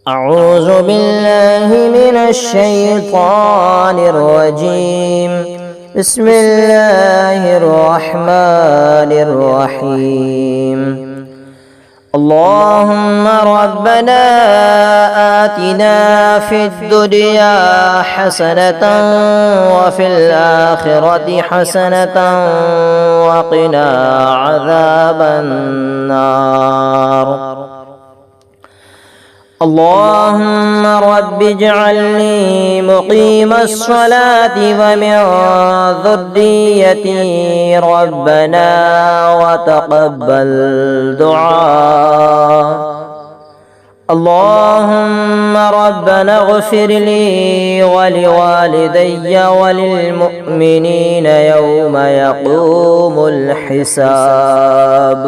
أعوذ بالله من الشيطان الرجيم. بسم الله الرحمن الرحيم. اللهم ربنا آتنا في الدنيا حسنة وفي الآخرة حسنة وقنا عذاب النار. اللهم رب اجعلني مقيم الصلاة ومن ذريتي ربنا وتقبل دعاء. اللهم ربنا اغفر لي ولوالدي وللمؤمنين يوم يقوم الحساب.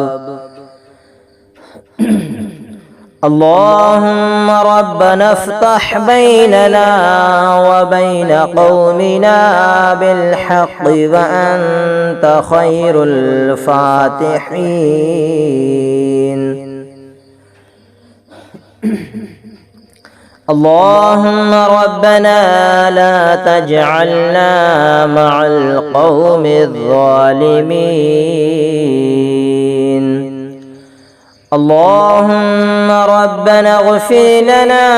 اللهم ربنا افتح بيننا وبين قومنا بالحق وأنت خير الفاتحين. اللهم ربنا لا تجعلنا مع القوم الظالمين. اللهم ربنا اغفر لنا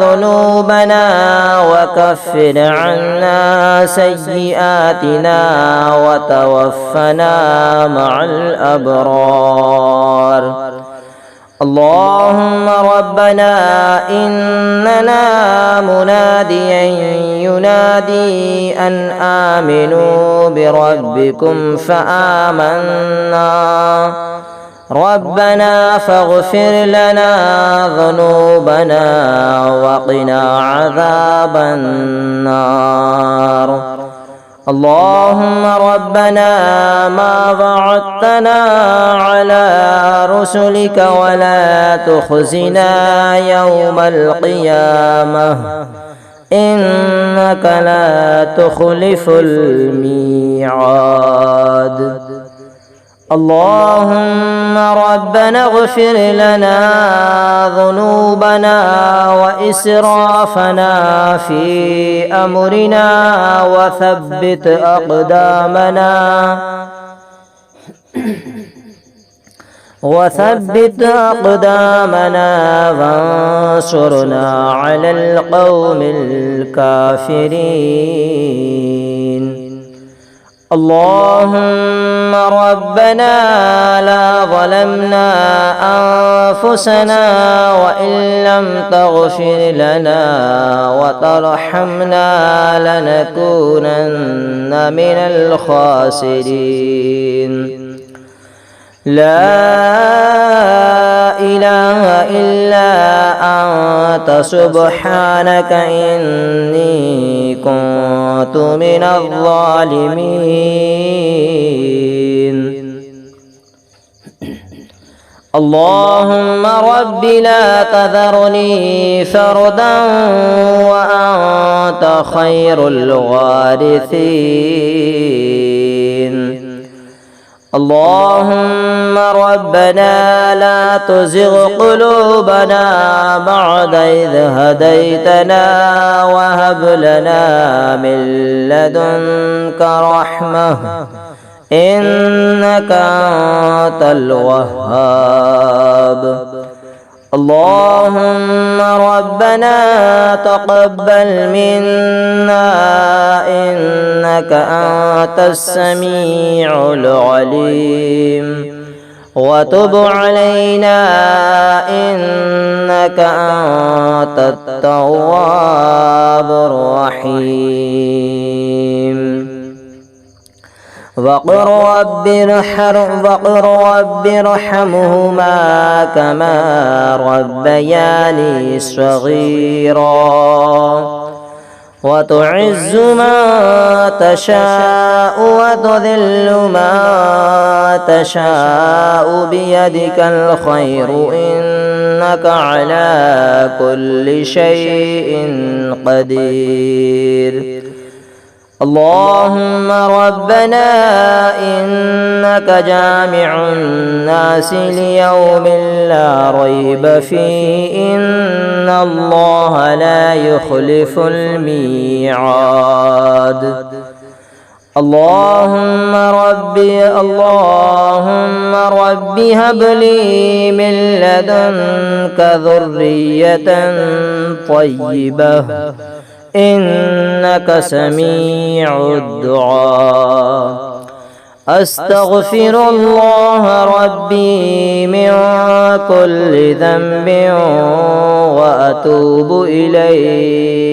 ذنوبنا وكفر عنا سيئاتنا وتوفنا مع الأبرار. اللهم ربنا إننا مناديا ينادي أن آمنوا بربكم فآمنا. ربنا فاغفر لنا ذنوبنا وقنا عذاب النار. اللهم ربنا ما وعدتنا على رسلك ولا تخزنا يوم القيامة إنك لا تخلف الميعاد. اللهم ربنا اغفر لنا ذنوبنا وإسرافنا في أمرنا وثبت أقدامنا وانصرنا على القوم الكافرين. اللهم ربنا لا ظلمنا أنفسنا وإن لم تغفر لنا وترحمنا لنكونن من الخاسرين. لا إله إلا أنت سبحانك إني كنت من الظالمين. اللهم رب لا تذرني فردا وأنت خير الوارثين. اللهم ربنا لا تزغ قلوبنا بعد إذ هديتنا وهب لنا من لدنك رحمة إنك أنت الوهاب. اللهم ربنا تقبل منا إنك أنت السميع العليم وتب علينا إنك أنت التواب الرحيم. وقل رب ارحمهما كما ربياني صغيرا. وتعز ما تشاء وتذل ما تشاء بيدك الخير إنك على كل شيء قدير. اللهم ربنا إنك جامع الناس ليوم لا ريب فيه إن إن الله لا يخلف الميعاد. اللهم رب هب لي من لدنك ذرية طيبة إنك سميع الدعاء. أستغفر الله ربي من كل ذنب وأتوب إليه.